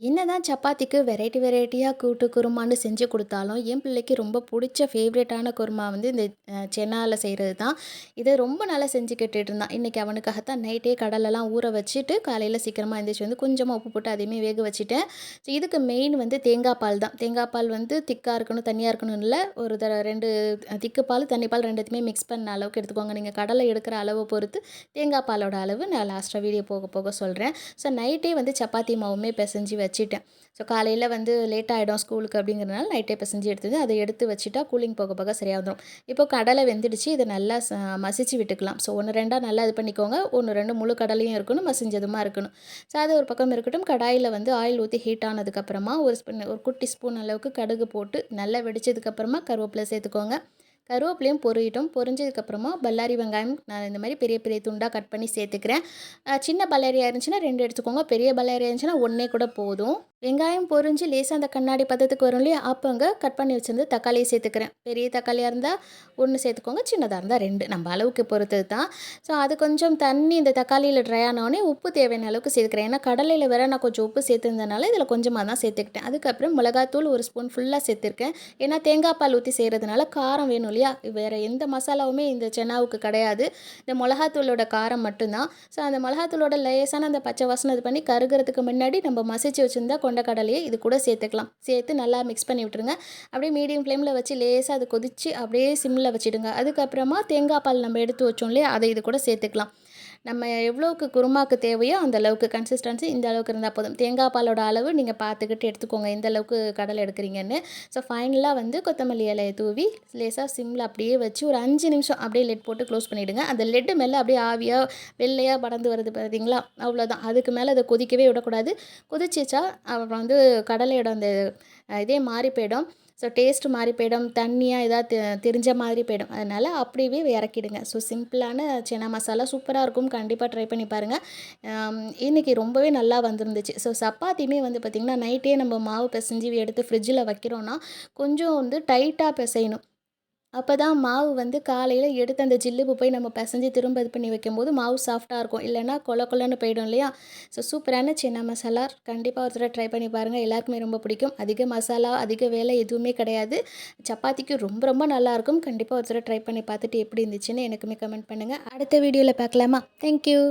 என்னதான் சப்பாத்திக்கு வெரைட்டியா கூட்டு குருமான்னு செஞ்சு குடுத்தாலும், என் பிள்ளைக்கு ரொம்ப புடிச்ச ஃபேவரைட்டான குருமா வந்து இந்த சென்னால செய்றது தான். இத ரொம்ப நாளா செஞ்சு கேட்டுட்டுருந்தான். இன்னைக்கு அவனுக்காகத்தான் நைட்டே கடலெல்லாம் ஊற வச்சுட்டு, காலையில சீக்கிரமா எந்திரிச்சு வந்து கொஞ்சமா உப்பு போட்டு அதையுமே வேக வச்சுட்டேன். ஸோ இதுக்கு மெயின் வந்து தேங்காய் பால் தான். தேங்காய் பால் வந்து திக்கா இருக்கணும், தண்ணியா இருக்கணும்னு இல்ல. ஒரு 2 திக்கு பால், தண்ணி பால் 2த்தையுமே மிக்ஸ் பண்ண அளவுக்கு எடுத்துக்கோங்க. நீங்க கடலை எடுக்கிற அளவ பொறுத்து தேங்காய் பாலோட அளவு நான் லாஸ்ட்டா வீடியோ போக போக சொல்றேன். ஸோ நைட்டே வந்து சப்பாத்தி மாவுமே பெசஞ்சு வச்சுட்டேன். ஸோ காலையில வந்து லேட் ஆகிடும் ஸ்கூலுக்கு அப்படிங்கிறனால நைட்டே பெசஞ்சு எடுத்தது அதை எடுத்து வச்சுட்டா கூலிங் போக போக சரியாக வந்துடும். இப்போ கடலை வெந்துடுச்சு, இதை நல்லா மசிச்சு விட்டுக்கலாம். ஸோ 1 2 நல்லா இது பண்ணிக்கோங்க. 1 2 முழு கடலையும் இருக்கணும், மசிஞ்சதுமா இருக்கணும். ஸோ அது ஒரு பக்கம் இருக்கட்டும். கடாயில் வந்து ஆயில் ஊற்றி ஹீட் ஆனதுக்கப்புறமா ஒரு குட்டி ஸ்பூன் அளவுக்கு கடுகு போட்டு நல்லா வெடிச்சதுக்கப்புறமா கருவேப்பிலை சேர்த்துக்கோங்க. கருவேப்பிலையும் பொரியட்டும். பொரிஞ்சதுக்கப்புறமா பல்லாரி வெங்காயம் நான் இந்த மாதிரி பெரிய பெரிய துண்டாக கட் பண்ணி சேர்த்துக்கிறேன். சின்ன பல்லாரியாக இருந்துச்சுன்னா 2 எடுத்துக்கோங்க. பெரிய பல்லாரியாக இருந்துச்சுன்னா 1 கூட போதும். வெங்காயம் பொரிஞ்சு லேசாக அந்த கண்ணாடி பதத்துக்கு வரும் இல்லையா, அப்போங்க கட் பண்ணி வச்சிருந்து தக்காளியை சேர்த்துக்கிறேன். பெரிய தக்காளியாக இருந்தால் 1 சேர்த்துக்கோங்க, சின்னதாக இருந்தால் 2 நம்ம அளவுக்கு பொறுத்தது தான். ஸோ அது கொஞ்சம் தண்ணி இந்த தக்காளியில் ட்ரை ஆனோடனே உப்பு தேவையான அளவுக்கு சேர்த்துக்கிறேன். ஏன்னா கடலையில் வேற நான் கொஞ்சம் உப்பு சேர்த்துருந்தனால இதில் கொஞ்சமாக தான் சேர்த்துக்கிட்டேன். அதுக்கப்புறம் மிளகாத்தூள் 1 ஸ்பூன் ஃபுல்லாக சேர்த்துருக்கேன். ஏன்னா தேங்காய் பால் ஊற்றி செய்கிறதுனால காரம் வேணும் இல்லையா, வேறு எந்த மசாலாவுமே இந்த சென்னாவுக்கு கிடையாது. இந்த மிளகாத்தூளோட காரம் மட்டும்தான். ஸோ அந்த மிளகாத்தூளோட லேசான அந்த பச்சை வாசனை இது பண்ணி கருகிறதுக்கு முன்னாடி நம்ம மசிச்சு வச்சுருந்தா கொண்டக்கடலையை இது கூட சேர்த்துக்கலாம். சேர்த்து நல்லா மிக்ஸ் பண்ணி விட்டுருங்க. அப்படியே மீடியம் ஃப்ளேமில் வச்சு லேசாக அது கொதிச்சு அப்படியே சிம்மில் வச்சுடுங்க. அதுக்கப்புறமா தேங்காய் பால் நம்ம எடுத்து வச்சோம் இல்லையா, அதை இது கூட சேர்த்துக்கலாம். நம்ம எவ்வளோக்கு குருமாக்கு தேவையோ அந்த அளவுக்கு கன்சிஸ்டன்சி இந்த அளவுக்கு இருந்தால் போதும். தேங்காய் பாலோட அளவு நீங்கள் பார்த்துக்கிட்டு எடுத்துக்கோங்க, எந்த அளவுக்கு கடலை எடுக்கிறீங்கன்னு. ஸோ ஃபைனலாக வந்து கொத்தமல்லி இலையை தூவி லேசாக சிம்மில் அப்படியே வச்சு ஒரு 5 நிமிஷம் அப்படியே லெட் போட்டு க்ளோஸ் பண்ணிவிடுங்க. அந்த லெட்டு மேலே அப்படியே ஆவியாக வெள்ளையாக படர்ந்து வருது பார்த்தீங்களா, அவ்வளோதான். அதுக்கு மேலே அதை கொதிக்கவே விடக்கூடாது. கொதிச்சிச்சா அப்புறம் வந்து கடலையோட அந்த இதே மாறி போயிடும். ஸோ டேஸ்ட் மாறி போயிடும், தண்ணியாக ஏதாவது தெரிஞ்ச மாதிரி போயிடும். அதனால் அப்படியே இறக்கிடுங்க. ஸோ சிம்பிளான சன்னா மசாலா சூப்பராக இருக்கும். கண்டிப்பாக ட்ரை பண்ணி பாருங்கள். இன்றைக்கி ரொம்பவே நல்லா வந்துருந்துச்சு. ஸோ சப்பாத்தியுமே வந்து பார்த்திங்கன்னா நைட்டே நம்ம மாவு பிசைஞ்சு எடுத்து ஃப்ரிட்ஜில் வைக்கிறோன்னா கொஞ்சம் வந்து டைட்டாக பிசையணும். அப்போ தான் மாவு வந்து காலையில் எடுத்து அந்த ஜில்லுப்பு போய் நம்ம பிசைஞ்சு திரும்ப இது பண்ணி வைக்கும்போது மாவு சாஃப்ட்டாக இருக்கும். இல்லைன்னா கொலன்னு போயிடும் இல்லையா. ஸோ சூப்பரான சன்னா மசாலா கண்டிப்பாக ஒரு தடவை ட்ரை பண்ணி பாருங்கள். எல்லாருக்குமே ரொம்ப பிடிக்கும். அதிக மசாலா, அதிக வேலை எதுவுமே கிடையாது. சப்பாத்திக்கு ரொம்ப ரொம்ப நல்லாயிருக்கும். கண்டிப்பாக ஒரு தடவை ட்ரை பண்ணி பார்த்துட்டு எப்படி இருந்துச்சுன்னு எனக்குமே கமெண்ட் பண்ணுங்கள். அடுத்த வீடியோவில் பார்க்கலாமா? தேங்க்யூ.